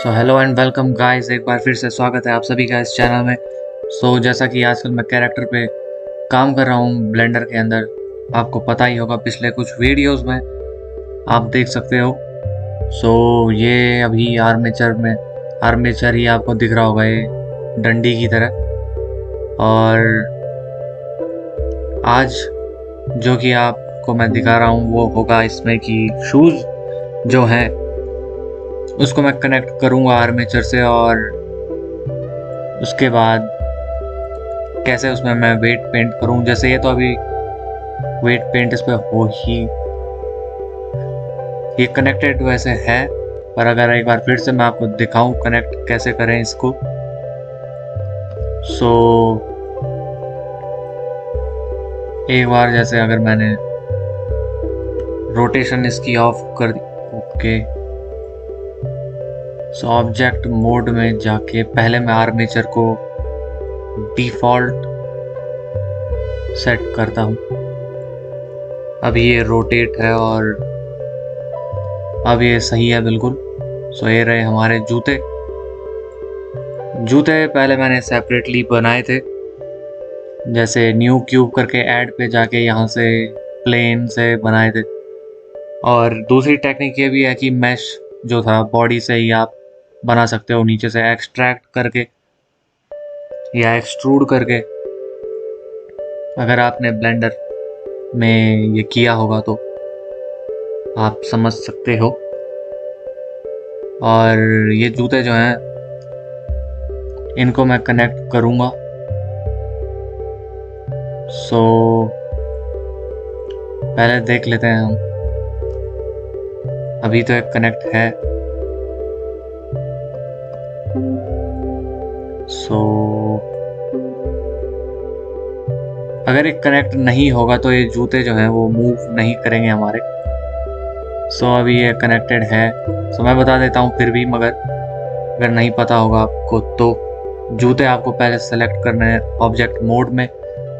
So hello and welcome guys, एक बार फिर से स्वागत है आप सभी का इस चैनल में। जैसा कि आजकल मैं कैरेक्टर पे काम कर रहा हूँ ब्लेंडर के अंदर, आपको पता ही होगा पिछले कुछ वीडियोस में आप देख सकते हो। ये अभी आर्मेचर ही आपको दिख रहा होगा, ये डंडी की तरह। और आज जो कि आपको मैं दिखा रहा हूँ वो होगा इसमें कि शूज़ जो हैं उसको मैं कनेक्ट करूँगा आर्मेचर से, और उसके बाद कैसे उसमें मैं वेट पेंट करूं। जैसे ये तो अभी वेट पेंट इस पे हो ही, ये कनेक्टेड वैसे है, पर अगर एक बार फिर से मैं आपको दिखाऊं कनेक्ट कैसे करें इसको। सो एक बार जैसे अगर मैंने रोटेशन इसकी ऑफ कर दी, ओके। ऑब्जेक्ट मोड में जाके पहले मैं आर्मेचर को डिफ़ॉल्ट सेट करता हूँ। अभी ये रोटेट है और अब ये सही है बिल्कुल। ये रहे हमारे जूते। पहले मैंने सेपरेटली बनाए थे, जैसे न्यू क्यूब करके ऐड पे जाके यहाँ से प्लेन से बनाए थे। और दूसरी टेक्निक ये भी है कि मैश जो था बॉडी से ही आप बना सकते हो, नीचे से एक्सट्रैक्ट करके या एक्सट्रूड करके। अगर आपने ब्लेंडर में ये किया होगा तो आप समझ सकते हो। और ये जूते जो हैं इनको मैं कनेक्ट करूँगा। पहले देख लेते हैं हम। अभी तो एक कनेक्ट है। अगर एक कनेक्ट नहीं होगा तो ये जूते जो हैं वो मूव नहीं करेंगे हमारे। अभी ये कनेक्टेड है। मैं बता देता हूँ फिर भी, मगर अगर नहीं पता होगा आपको तो जूते आपको पहले सेलेक्ट करने हैं ऑब्जेक्ट मोड में,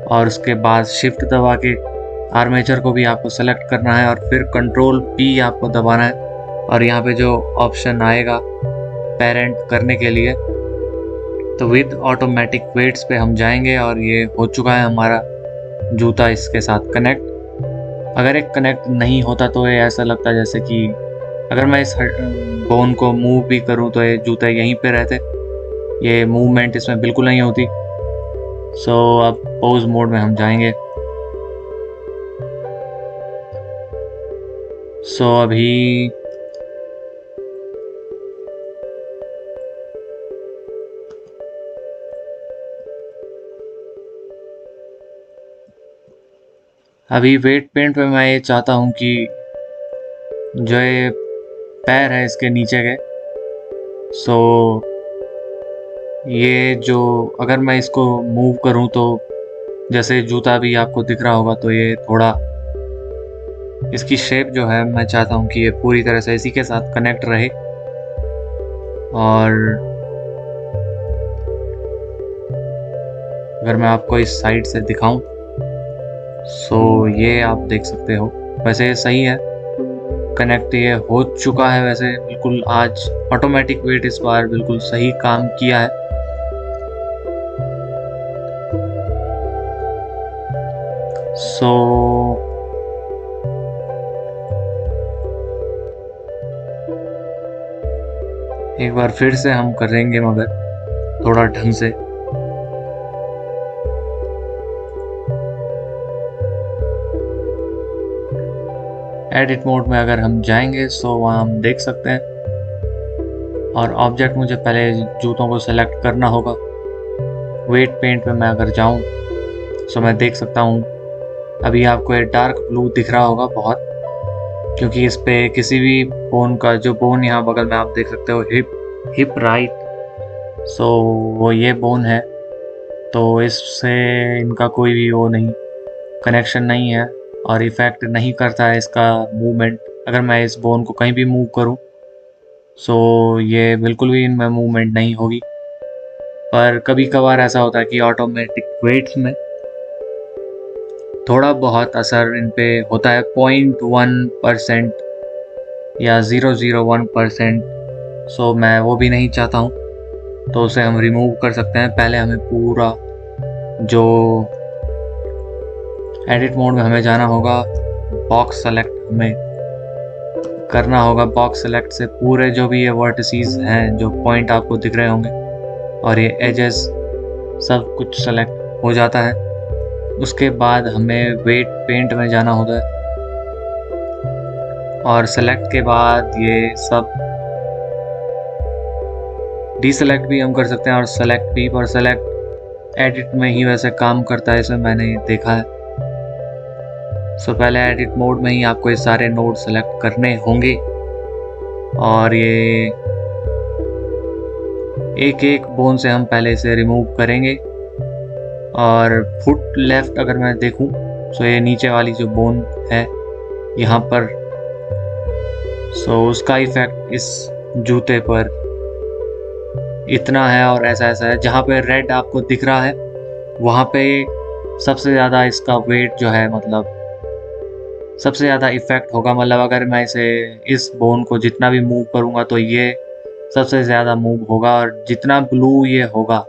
और उसके बाद शिफ्ट दबा के आर्मेचर को भी आपको सेलेक्ट करना है, और फिर कंट्रोल पी आपको दबाना है। और यहाँ पे जो ऑप्शन आएगा पेरेंट करने के लिए, तो विद ऑटोमेटिक वेट्स पे हम जाएंगे और ये हो चुका है हमारा जूता इसके साथ कनेक्ट। अगर एक कनेक्ट नहीं होता तो ये ऐसा लगता जैसे कि अगर मैं इस बोन को मूव भी करूं तो ये जूते यहीं पे रहते, ये मूवमेंट इसमें बिल्कुल नहीं होती। अब पोज मोड में हम जाएंगे। अभी वेट पेंट पे मैं ये चाहता हूँ कि जो ये पैर है इसके नीचे के, ये जो अगर मैं इसको मूव करूँ तो जैसे जूता भी आपको दिख रहा होगा, तो ये थोड़ा इसकी शेप जो है मैं चाहता हूँ कि ये पूरी तरह से इसी के साथ कनेक्ट रहे। और अगर मैं आपको इस साइड से दिखाऊं ये आप देख सकते हो, वैसे ये सही है कनेक्ट, ये हो चुका है वैसे बिल्कुल। आज ऑटोमेटिक वेट इस बार बिल्कुल सही काम किया है। एक बार फिर से हम करेंगे, मगर थोड़ा ढंग से। एडिट मोड में अगर हम जाएंगे वहाँ हम देख सकते हैं, और ऑब्जेक्ट मुझे पहले जूतों को सेलेक्ट करना होगा। वेट पेंट पे मैं अगर जाऊँ मैं देख सकता हूँ अभी आपको ये डार्क ब्लू दिख रहा होगा बहुत, क्योंकि इस पे किसी भी बोन का, जो बोन यहाँ बगल में आप देख सकते हो हिप राइट, वो ये बोन है, तो इससे इनका कोई भी वो नहीं, कनेक्शन नहीं है और इफ़ेक्ट नहीं करता है इसका मूवमेंट। अगर मैं इस बोन को कहीं भी मूव करूं ये बिल्कुल भी इनमें मूवमेंट नहीं होगी। पर कभी कभार ऐसा होता है कि ऑटोमेटिक वेट्स में थोड़ा बहुत असर इन पे होता है, 0.1% या 0.01% सो मैं वो भी नहीं चाहता हूँ, तो उसे हम रिमूव कर सकते हैं। पहले हमें पूरा जो एडिट मोड में हमें जाना होगा, बॉक्स सेलेक्ट हमें करना होगा। बॉक्स सेलेक्ट से पूरे जो भी ये वर्टिसेस हैं, जो पॉइंट आपको दिख रहे होंगे और ये एजेस, सब कुछ सेलेक्ट हो जाता है। उसके बाद हमें वेट पेंट में जाना होता है और सेलेक्ट के बाद ये सब डीसेलेक्ट भी हम कर सकते हैं और सेलेक्ट भी, पर सेलेक्ट एडिट में ही वैसे काम करता है, इसे मैंने देखा है। सो पहले एडिट मोड में ही आपको ये सारे नोड सेलेक्ट करने होंगे और ये एक एक बोन से हम पहले इसे रिमूव करेंगे। और फुट लेफ्ट अगर मैं देखूं तो ये नीचे वाली जो बोन है यहाँ पर, सो उसका इफेक्ट इस जूते पर इतना है और ऐसा ऐसा है। जहाँ पे रेड आपको दिख रहा है वहाँ पे सबसे ज़्यादा इसका वेट जो है, मतलब सबसे ज़्यादा इफेक्ट होगा। मतलब अगर मैं इस बोन को जितना भी मूव करूँगा तो ये सबसे ज़्यादा मूव होगा, और जितना ब्लू ये होगा,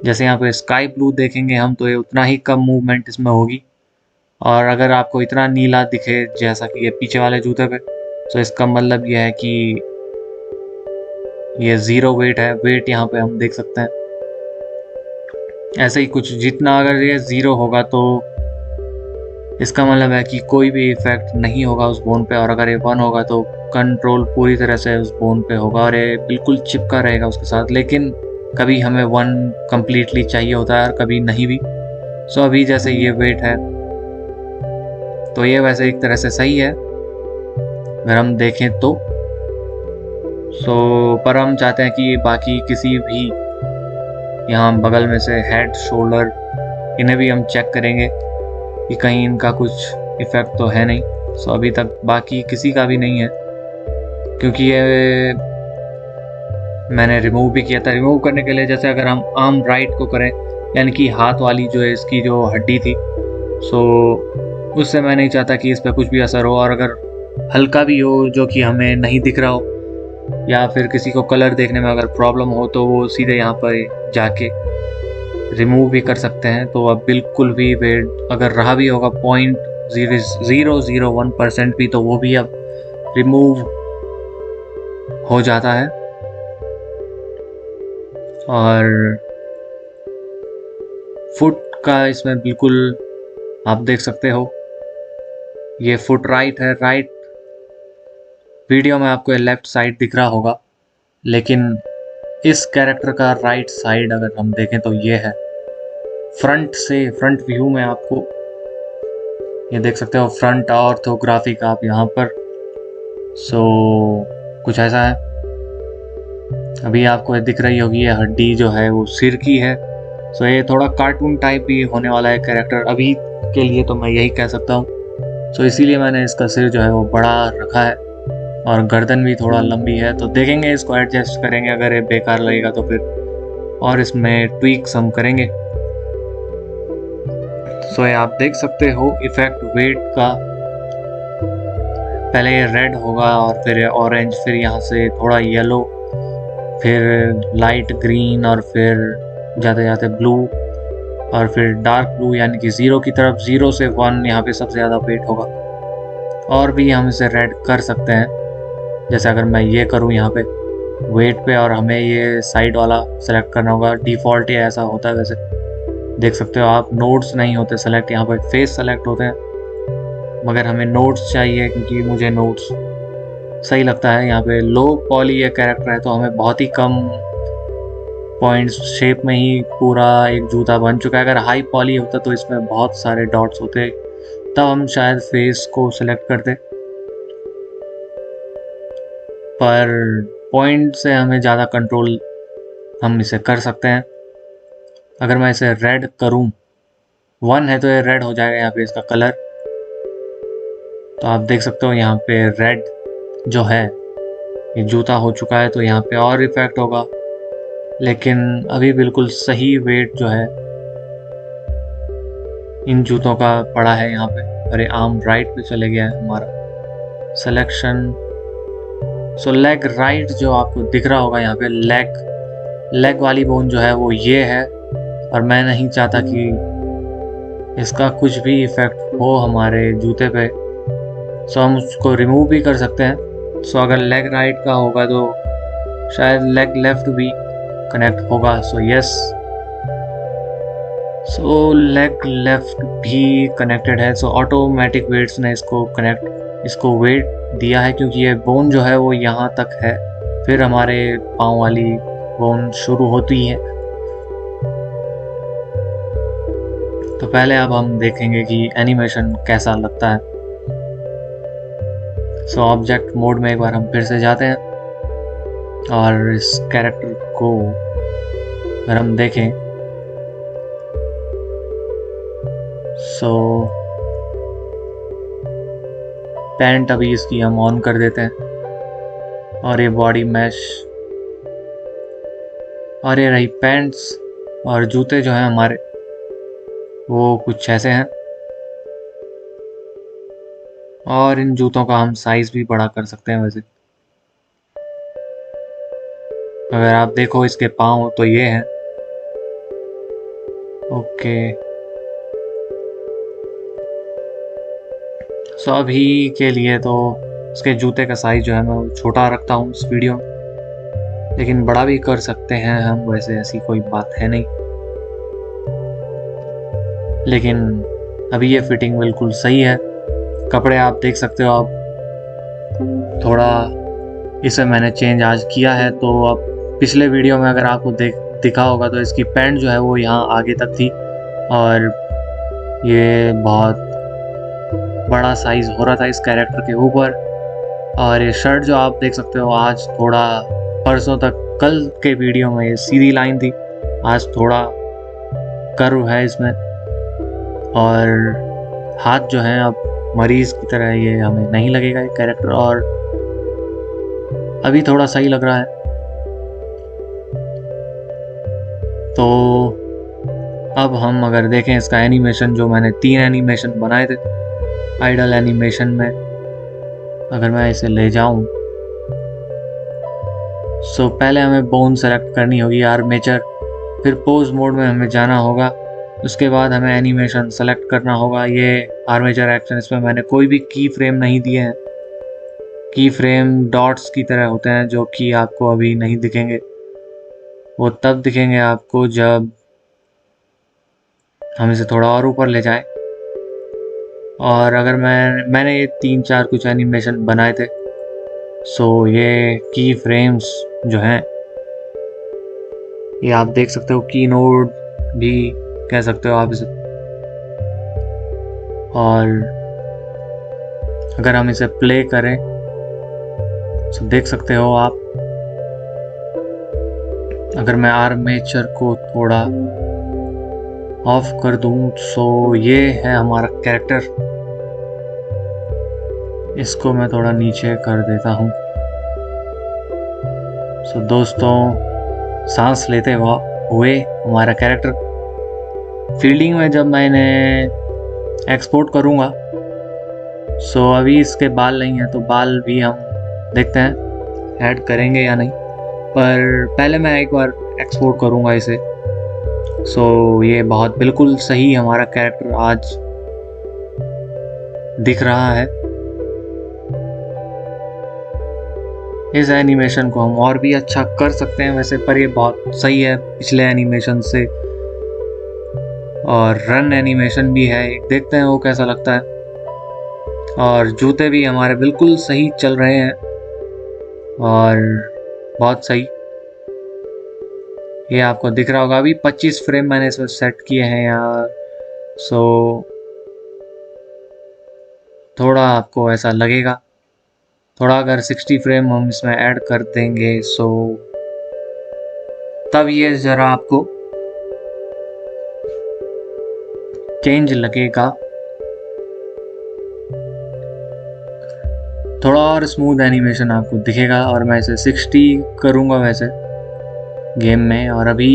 जैसे यहाँ पे स्काई ब्लू देखेंगे हम, तो ये उतना ही कम मूवमेंट इसमें होगी। और अगर आपको इतना नीला दिखे जैसा कि ये पीछे वाले जूते पे, तो इसका मतलब ये है कि ये ज़ीरो वेट है। वेट यहाँ पे हम देख सकते हैं ऐसे ही कुछ, जितना अगर ये ज़ीरो होगा तो इसका मतलब है कि कोई भी इफेक्ट नहीं होगा उस बोन पे, और अगर ये 1 होगा तो कंट्रोल पूरी तरह से उस बोन पे होगा और ये बिल्कुल चिपका रहेगा उसके साथ। लेकिन कभी हमें 1 कम्प्लीटली चाहिए होता है और कभी नहीं भी। सो अभी जैसे ये वेट है तो ये वैसे एक तरह से सही है अगर हम देखें तो। पर हम चाहते हैं कि बाकी किसी भी यहाँ बगल में से हेड, शोल्डर, इन्हें भी हम चेक करेंगे कि कहीं इनका कुछ इफ़ेक्ट तो है नहीं। अभी तक बाकी किसी का भी नहीं है, क्योंकि ये मैंने रिमूव भी किया था। रिमूव करने के लिए जैसे अगर हम आर्म राइट को करें, यानी कि हाथ वाली जो है इसकी जो हड्डी थी, उससे मैं नहीं चाहता कि इस पर कुछ भी असर हो। और अगर हल्का भी हो जो कि हमें नहीं दिख रहा हो, या फिर किसी को कलर देखने में अगर प्रॉब्लम हो, तो वो सीधे यहाँ पर जाके रिमूव भी कर सकते हैं। तो अब बिल्कुल भी वेट अगर रहा भी होगा 0.001% भी, तो वो भी अब रिमूव हो जाता है। और फुट का इसमें बिल्कुल आप देख सकते हो, ये फुट राइट है। राइट वीडियो में आपको लेफ्ट साइड दिख रहा होगा, लेकिन इस कैरेक्टर का राइट साइड अगर हम देखें तो ये है। फ्रंट व्यू में आपको ये देख सकते हो, फ्रंट ऑर्थोग्राफिक आप यहाँ पर। कुछ ऐसा है। अभी आपको दिख रही होगी ये हड्डी जो है वो सिर की है। ये थोड़ा कार्टून टाइप भी होने वाला है कैरेक्टर अभी के लिए, तो मैं यही कह सकता हूँ। इसीलिए मैंने इसका सिर जो है वो बड़ा रखा है और गर्दन भी थोड़ा लंबी है। तो देखेंगे, इसको एडजस्ट करेंगे। अगर ये बेकार लगेगा तो फिर और इसमें ट्वीक्स हम करेंगे। ये आप देख सकते हो इफेक्ट वेट का। पहले ये रेड होगा और फिर ऑरेंज, फिर यहाँ से थोड़ा येलो, फिर लाइट ग्रीन, और फिर जाते जाते ब्लू, और फिर डार्क ब्लू, यानी कि 0 की तरफ। 0 से 1 यहाँ पे सबसे ज़्यादा वेट होगा। और भी हम इसे रेड कर सकते हैं, जैसे अगर मैं ये करूँ यहाँ पे वेट पे, और हमें ये साइड वाला सेलेक्ट करना होगा। डिफ़ॉल्ट ही ऐसा होता है वैसे, देख सकते हो आप। नोड्स नहीं होते सेलेक्ट, यहाँ पर फेस सेलेक्ट होते हैं, मगर हमें नोड्स चाहिए क्योंकि मुझे नोड्स सही लगता है। यहाँ पे लो पॉली ये कैरेक्टर है, तो हमें बहुत ही कम पॉइंट्स शेप में ही पूरा एक जूता बन चुका है। अगर हाई पॉली होता तो इसमें बहुत सारे डॉट्स होते, तब हम शायद फेस को सिलेक्ट करते। पर पॉइंट से हमें ज़्यादा कंट्रोल हम इसे कर सकते हैं। अगर मैं इसे रेड करूं, 1 है तो ये रेड हो जाएगा यहाँ पे इसका कलर। तो आप देख सकते हो यहाँ पे रेड जो है ये जूता हो चुका है, तो यहाँ पे और इफेक्ट होगा। लेकिन अभी बिल्कुल सही वेट जो है इन जूतों का पड़ा है यहाँ पे। अरे आर्म राइट पे चले गया है हमारा। सिलेक्शन सो लेग राइट जो आपको दिख रहा होगा यहाँ पे, लेग वाली बोन जो है वो ये है, और मैं नहीं चाहता कि इसका कुछ भी इफ़ेक्ट हो हमारे जूते पे। सो हम उसको रिमूव भी कर सकते हैं। सो अगर लेग राइट का होगा तो शायद लेग लेफ्ट भी कनेक्ट होगा। सो यस, सो लेग लेफ्ट भी कनेक्टेड है। सो ऑटोमेटिक वेट्स ने इसको वेट दिया है, क्योंकि ये बोन जो है वो यहाँ तक है, फिर हमारे पाँव वाली बोन शुरू होती है। तो पहले अब हम देखेंगे कि एनिमेशन कैसा लगता है। सो ऑब्जेक्ट मोड में एक बार हम फिर से जाते हैं, और इस कैरेक्टर को अगर हम देखें, सो पैंट अभी इसकी हम ऑन कर देते हैं, और ये बॉडी मैश, और ये रही पैंट्स। और जूते जो हैं हमारे वो कुछ ऐसे हैं, और इन जूतों का हम साइज़ भी बड़ा कर सकते हैं। वैसे अगर आप देखो इसके पाँव तो ये हैं। ओके, सो अभी के लिए तो इसके जूते का साइज़ जो है मैं वो छोटा रखता हूँ इस वीडियो में, लेकिन बड़ा भी कर सकते हैं हम, वैसे ऐसी कोई बात है नहीं। लेकिन अभी ये फिटिंग बिल्कुल सही है। कपड़े आप देख सकते हो, आप थोड़ा इसे मैंने चेंज आज किया है। तो अब पिछले वीडियो में अगर आपको दिखा होगा तो इसकी पैंट जो है वो यहाँ आगे तक थी, और ये बहुत बड़ा साइज़ हो रहा था इस कैरेक्टर के ऊपर। और ये शर्ट जो आप देख सकते हो, आज थोड़ा परसों तक कल के वीडियो में ये सीधी लाइन थी, आज थोड़ा कर्व है इसमें, और हाथ जो है अब मरीज़ की तरह ये हमें नहीं लगेगा ये कैरेक्टर, और अभी थोड़ा सही लग रहा है। तो अब हम अगर देखें इसका एनिमेशन, जो मैंने 3 एनिमेशन बनाए थे आइडल एनिमेशन में, अगर मैं इसे ले जाऊं, सो पहले हमें बोन सेलेक्ट करनी होगी, आर्मेचर, फिर पोज मोड में हमें जाना होगा, उसके बाद हमें एनिमेशन सेलेक्ट करना होगा। ये आर्मेचर एक्शन, इसमें मैंने कोई भी की फ्रेम नहीं दिए हैं। की फ्रेम डॉट्स की तरह होते हैं, जो कि आपको अभी नहीं दिखेंगे, वो तब दिखेंगे आपको जब हम इसे थोड़ा और ऊपर ले जाएं। और अगर मैंने ये 3-4 कुछ एनिमेशन बनाए थे, सो ये की फ्रेम्स जो हैं ये आप देख सकते हो, की नोड भी कह सकते हो आप इसे। और अगर हम इसे प्ले करें तो देख सकते हो आप, अगर मैं आर्मेचर को थोड़ा ऑफ कर दूं, सो ये है हमारा कैरेक्टर। इसको मैं थोड़ा नीचे कर देता हूँ। सो दोस्तों, सांस लेते हुए हमारा कैरेक्टर फील्डिंग में जब मैंने एक्सपोर्ट करूँगा, सो अभी इसके बाल नहीं हैं, तो बाल भी हम देखते हैं ऐड करेंगे या नहीं, पर पहले मैं एक बार एक्सपोर्ट करूँगा इसे। सो ये बहुत बिल्कुल सही हमारा कैरेक्टर आज दिख रहा है। इस एनिमेशन को हम और भी अच्छा कर सकते हैं वैसे, पर ये बहुत सही है पिछले एनिमेशन से। और रन एनिमेशन भी है, देखते हैं वो कैसा लगता है। और जूते भी हमारे बिल्कुल सही चल रहे हैं, और बहुत सही, ये आपको दिख रहा होगा। अभी 25 फ्रेम मैंने इसमें सेट किए हैं यार, सो थोड़ा आपको ऐसा लगेगा। थोड़ा अगर 60 फ्रेम हम इसमें ऐड कर देंगे, सो तब ये ज़रा आपको चेंज लगेगा। थोड़ा और स्मूथ एनिमेशन आपको दिखेगा, और मैं इसे 60 करूँगा वैसे गेम में। और अभी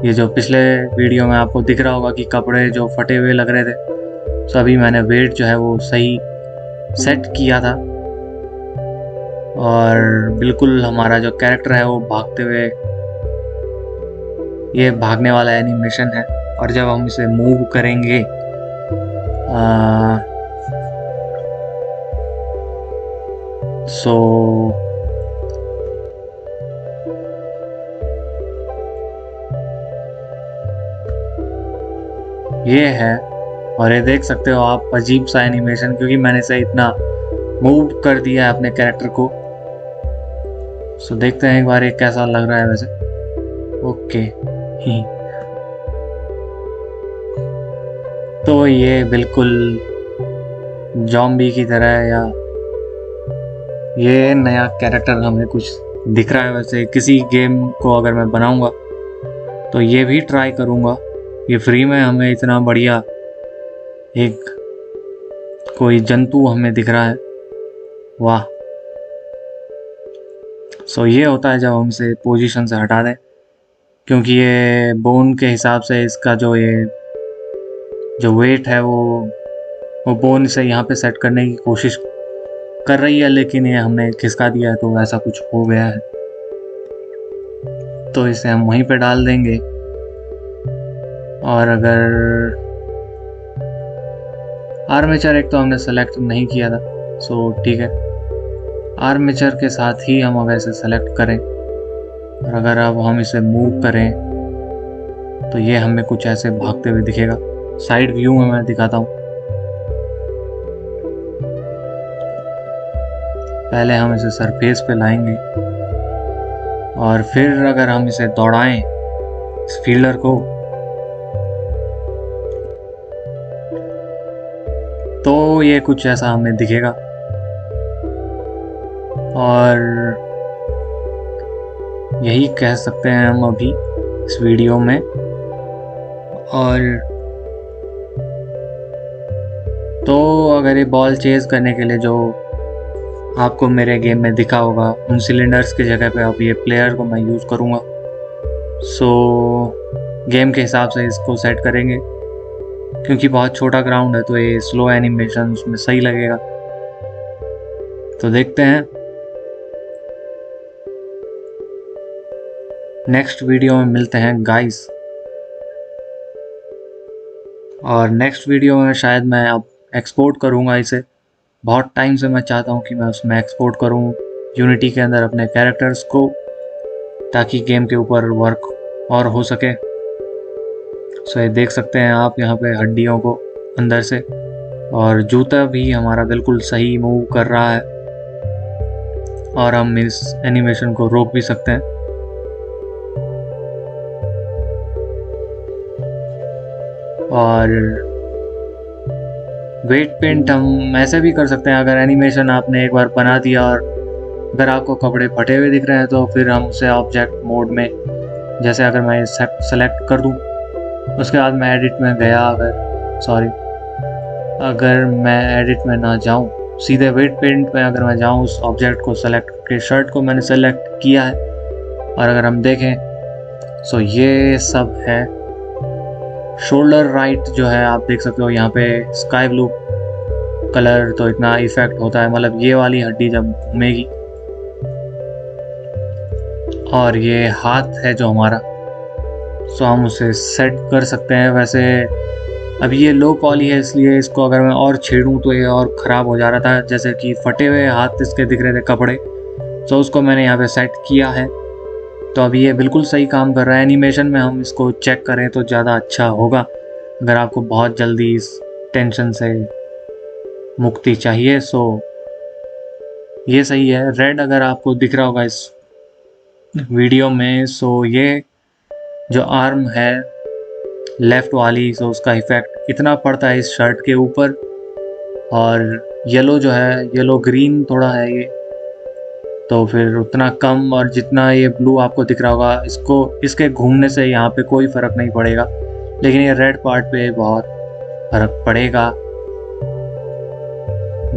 ये जो पिछले वीडियो में आपको दिख रहा होगा कि कपड़े जो फटे हुए लग रहे थे, तो अभी मैंने वेट जो है वो सही सेट किया था। और बिल्कुल हमारा जो कैरेक्टर है वो भागते हुए, ये भागने वाला एनिमेशन है। और जब हम इसे मूव करेंगे सो ये है, और ये देख सकते हो आप अजीब सा एनिमेशन, क्योंकि मैंने इसे इतना मूव कर दिया है अपने कैरेक्टर को। सो देखते हैं एक बार ये कैसा लग रहा है वैसे। ओके तो ये बिल्कुल जॉम्बी की तरह है, या ये नया कैरेक्टर हमें कुछ दिख रहा है वैसे। किसी गेम को अगर मैं बनाऊंगा तो ये भी ट्राई करूंगा। ये फ्री में हमें इतना बढ़िया एक कोई जंतु हमें दिख रहा है, वाह। सो ये होता है जब हम इसे पोजीशन से हटा दें, क्योंकि ये बोन के हिसाब से इसका जो वेट है वो बोन से यहाँ पे सेट करने की कोशिश कर रही है, लेकिन ये हमने खिसका दिया है तो ऐसा कुछ हो गया है। तो इसे हम वहीं पे डाल देंगे। और अगर आर्मेचर एक तो हमने सेलेक्ट नहीं किया था, सो ठीक है, आर्मेचर के साथ ही हम अगर इसे सेलेक्ट करें और अगर अब हम इसे मूव करें तो ये हमें कुछ ऐसे भागते हुए दिखेगा। साइड व्यू में मैं दिखाता हूँ। पहले हम इसे सरफेस पे लाएंगे और फिर अगर हम इसे दौड़ाएं इस फील्डर को तो ये कुछ ऐसा हमें दिखेगा। और यही कह सकते हैं हम अभी इस वीडियो में। और तो अगर ये बॉल चेज करने के लिए जो आपको मेरे गेम में दिखा होगा, उन सिलेंडर्स की जगह पे अब ये प्लेयर को मैं यूज़ करूँगा। सो गेम के हिसाब से इसको सेट करेंगे, क्योंकि बहुत छोटा ग्राउंड है तो ये स्लो एनिमेशन उसमें सही लगेगा। तो देखते हैं नेक्स्ट वीडियो में मिलते हैं गाइस। और नेक्स्ट वीडियो में शायद मैं अब एक्सपोर्ट करूँगा इसे। बहुत टाइम से मैं चाहता हूँ कि मैं उसमें एक्सपोर्ट करूँ यूनिटी के अंदर अपने कैरेक्टर्स को, ताकि गेम के ऊपर वर्क और हो सके। सो ये देख सकते हैं आप यहाँ पे हड्डियों को अंदर से, और जूता भी हमारा बिल्कुल सही मूव कर रहा है। और हम इस एनिमेशन को रोक भी सकते हैं। और वेट पेंट हम ऐसे भी कर सकते हैं। अगर एनिमेशन आपने एक बार बना दिया और अगर आपको कपड़े फटे हुए दिख रहे हैं तो फिर हम उसे ऑब्जेक्ट मोड में, जैसे अगर मैं सेलेक्ट कर दूं, उसके बाद मैं एडिट में गया, अगर मैं एडिट में ना जाऊं, सीधे वेट पेंट में अगर मैं जाऊं, उस ऑब्जेक्ट को सेलेक्ट करके शर्ट को मैंने सेलेक्ट किया है। और अगर हम देखें सो ये सब है। शोल्डर राइट जो है आप देख सकते हो यहाँ पे स्काई ब्लू कलर, तो इतना इफेक्ट होता है, मतलब ये वाली हड्डी जब घूमेगी। और ये हाथ है जो हमारा, सो हम उसे सेट कर सकते हैं। वैसे अभी ये लो पॉली है, इसलिए इसको अगर मैं और छेड़ूं तो ये और ख़राब हो जा रहा था, जैसे कि फटे हुए हाथ इसके दिख रहे थे कपड़े। सो उसको मैंने यहाँ पे सेट किया है, तो अभी ये बिल्कुल सही काम कर रहा है। एनिमेशन में हम इसको चेक करें तो ज़्यादा अच्छा होगा, अगर आपको बहुत जल्दी इस टेंशन से मुक्ति चाहिए। सो ये सही है। रेड अगर आपको दिख रहा होगा इस वीडियो में, सो ये जो आर्म है लेफ़्ट वाली, सो उसका इफ़ेक्ट इतना पड़ता है इस शर्ट के ऊपर। और येलो जो है, येलो ग्रीन थोड़ा है ये, तो फिर उतना कम। और जितना ये ब्लू आपको दिख रहा होगा, इसके घूमने से यहाँ पे कोई फ़र्क नहीं पड़ेगा, लेकिन ये रेड पार्ट पे बहुत फ़र्क पड़ेगा,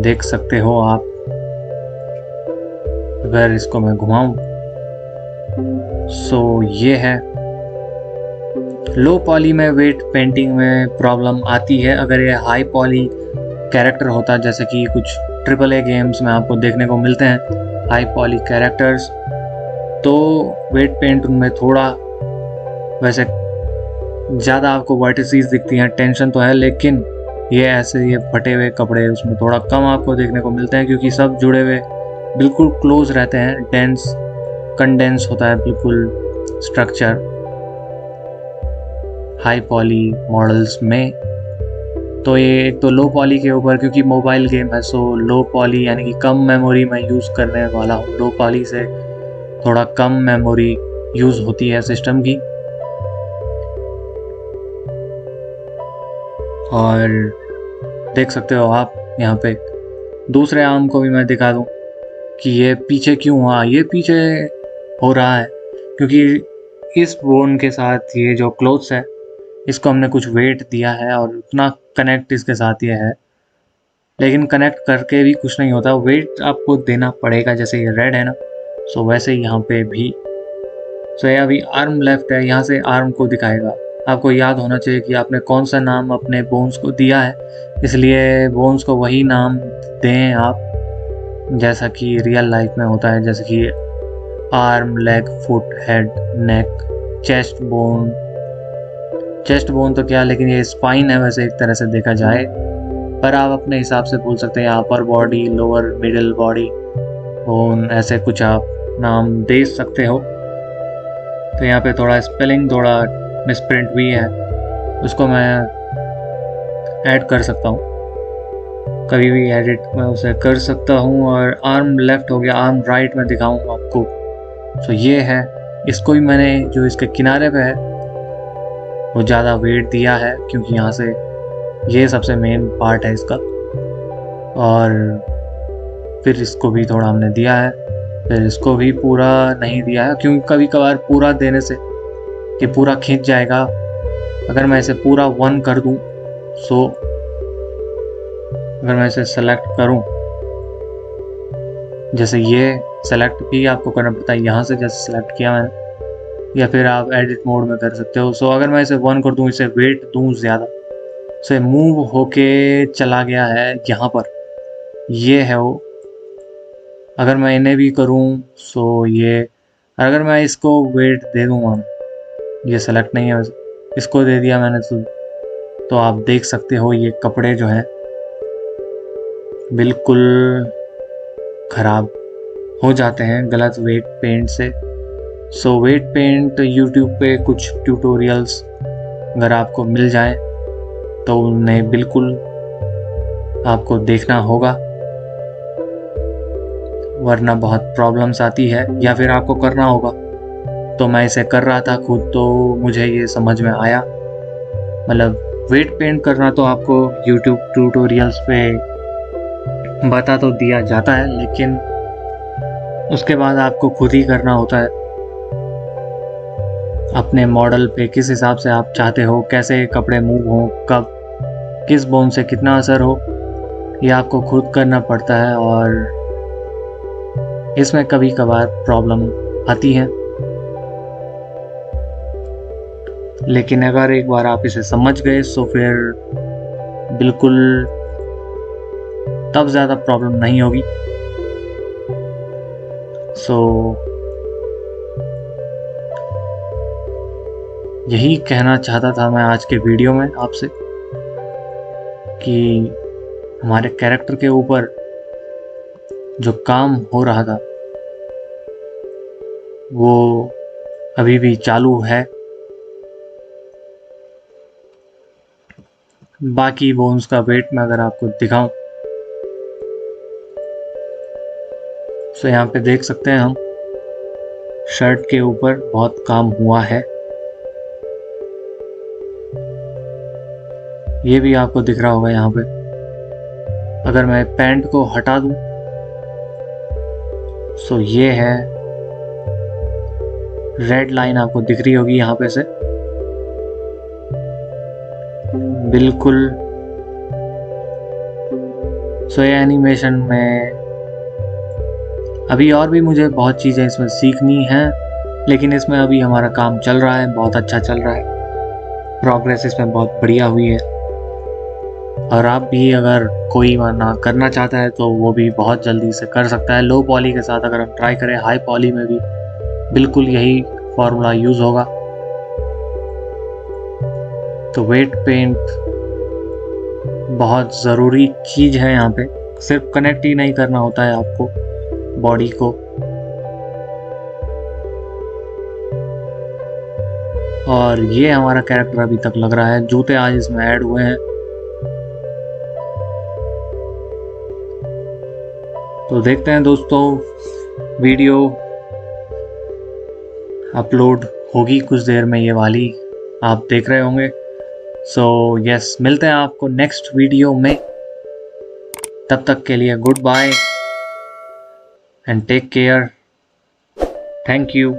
देख सकते हो आप। अगर इसको मैं घुमाऊं, सो ये है। लो पॉली में वेट पेंटिंग में प्रॉब्लम आती है। अगर ये हाई पॉली कैरेक्टर होता, जैसे कि कुछ AAA गेम्स में आपको देखने को मिलते हैं, हाई पॉली कैरेक्टर्स, तो वेट पेंट उनमें थोड़ा वैसे ज़्यादा आपको वर्टिसेस दिखती हैं, टेंशन तो है, लेकिन ये फटे हुए कपड़े उसमें थोड़ा कम आपको देखने को मिलते हैं, क्योंकि सब जुड़े हुए बिल्कुल क्लोज रहते हैं, डेंस कंडेंस होता है बिल्कुल स्ट्रक्चर हाई पॉली मॉडल्स में। तो ये एक तो लो पॉली के ऊपर, क्योंकि मोबाइल गेम है, सो लो पॉली यानी कि कम मेमोरी मैं यूज़ करने वाला हूँ। लो पॉली से थोड़ा कम मेमोरी यूज़ होती है सिस्टम की। और देख सकते हो आप यहाँ पे दूसरे आर्म को भी मैं दिखा दूँ कि ये पीछे क्यों हुआ। ये पीछे हो रहा है क्योंकि इस बोन के साथ ये जो क्लोथ्स है इसको हमने कुछ वेट दिया है और उतना कनेक्ट इसके साथ ये है, लेकिन कनेक्ट करके भी कुछ नहीं होता, वेट आपको देना पड़ेगा। जैसे ये रेड है ना, सो वैसे ही यहाँ पे भी। सो ये अभी आर्म लेफ्ट है, यहाँ से आर्म को दिखाएगा। आपको याद होना चाहिए कि आपने कौन सा नाम अपने बोन्स को दिया है, इसलिए बोन्स को वही नाम दें आप जैसा कि रियल लाइफ में होता है, जैसे कि आर्म, लेग, फुट, हेड, नेक, चेस्ट बोन। चेस्ट बोन तो क्या, लेकिन ये स्पाइन है वैसे एक तरह से देखा जाए, पर आप अपने हिसाब से बोल सकते हैं। Upper body, lower middle body bone, ऐसे कुछ आप नाम दे सकते हो। तो यहाँ पे थोड़ा स्पेलिंग थोड़ा मिसप्रिंट भी है, उसको मैं ऐड कर सकता हूँ, कभी भी एडिट मैं उसे कर सकता हूँ। और आर्म लेफ्ट हो गया, आर्म राइट में दिखाऊँ आपको। तो ये है, इसको भी मैंने जो इसके किनारे पे है वो ज़्यादा वेट दिया है, क्योंकि यहाँ से ये सबसे मेन पार्ट है इसका। और फिर इसको भी थोड़ा हमने दिया है, फिर इसको भी पूरा नहीं दिया है, क्योंकि कभी कभार पूरा देने से कि पूरा खींच जाएगा। अगर मैं इसे पूरा 1 कर दूं, सो अगर मैं इसे सेलेक्ट करूं, जैसे ये सेलेक्ट भी आपको करना पड़ता है यहाँ से, जैसे सेलेक्ट किया मैंने, या फिर आप एडिट मोड में कर सकते हो। सो अगर मैं इसे 1 कर दूं, इसे वेट दूं ज़्यादा, से मूव होके चला गया है यहाँ पर, ये है वो। अगर मैं इन्हें भी करूं, सो ये, अगर मैं इसको वेट दे दूंगा, ये सेलेक्ट नहीं है वैसे, इसको दे दिया मैंने, तो आप देख सकते हो ये कपड़े जो हैं बिल्कुल ख़राब हो जाते हैं गलत वेट पेंट से। सो वेट पेंट यूट्यूब पे कुछ ट्यूटोरियल्स अगर आपको मिल जाए तो उन्हें बिल्कुल आपको देखना होगा, वरना बहुत प्रॉब्लम्स आती है, या फिर आपको करना होगा। तो मैं इसे कर रहा था खुद, तो मुझे ये समझ में आया। मतलब वेट पेंट करना तो आपको यूट्यूब ट्यूटोरियल्स पे बता तो दिया जाता है, लेकिन उसके बाद आपको खुद ही करना होता है अपने मॉडल पे, किस हिसाब से आप चाहते हो, कैसे कपड़े मूव हो, कब किस बोन से कितना असर हो, ये आपको खुद करना पड़ता है। और इसमें कभी कभार प्रॉब्लम आती है, लेकिन अगर एक बार आप इसे समझ गए तो फिर बिल्कुल तब ज़्यादा प्रॉब्लम नहीं होगी। सो यही कहना चाहता था मैं आज के वीडियो में आपसे, कि हमारे कैरेक्टर के ऊपर जो काम हो रहा था वो अभी भी चालू है। बाकी बोन्स का वेट मैं अगर आपको दिखाऊं, तो यहाँ पे देख सकते हैं हम शर्ट के ऊपर बहुत काम हुआ है, ये भी आपको दिख रहा होगा यहाँ पे। अगर मैं पैंट को हटा दूं, सो ये है रेड लाइन आपको दिख रही होगी यहाँ पे से, बिल्कुल। सो ये एनिमेशन में अभी और भी मुझे बहुत चीज़ें इसमें सीखनी हैं, लेकिन इसमें अभी हमारा काम चल रहा है, बहुत अच्छा चल रहा है, प्रोग्रेस इसमें बहुत बढ़िया हुई है। और आप भी अगर कोई ना करना चाहता है तो वो भी बहुत जल्दी से कर सकता है। लो पॉली के साथ अगर हम ट्राई करें, हाई पॉली में भी बिल्कुल यही फॉर्मूला यूज़ होगा। तो वेट पेंट बहुत ज़रूरी चीज़ है यहाँ पे। सिर्फ कनेक्ट ही नहीं करना होता है आपको बॉडी को, और ये हमारा कैरेक्टर अभी तक लग रहा है। जूते आज इसमें ऐड हुए हैं। तो देखते हैं दोस्तों, वीडियो अपलोड होगी कुछ देर में, ये वाली आप देख रहे होंगे। सो यस, मिलते हैं आपको नेक्स्ट वीडियो में। तब तक के लिए goodbye and take care. Thank you.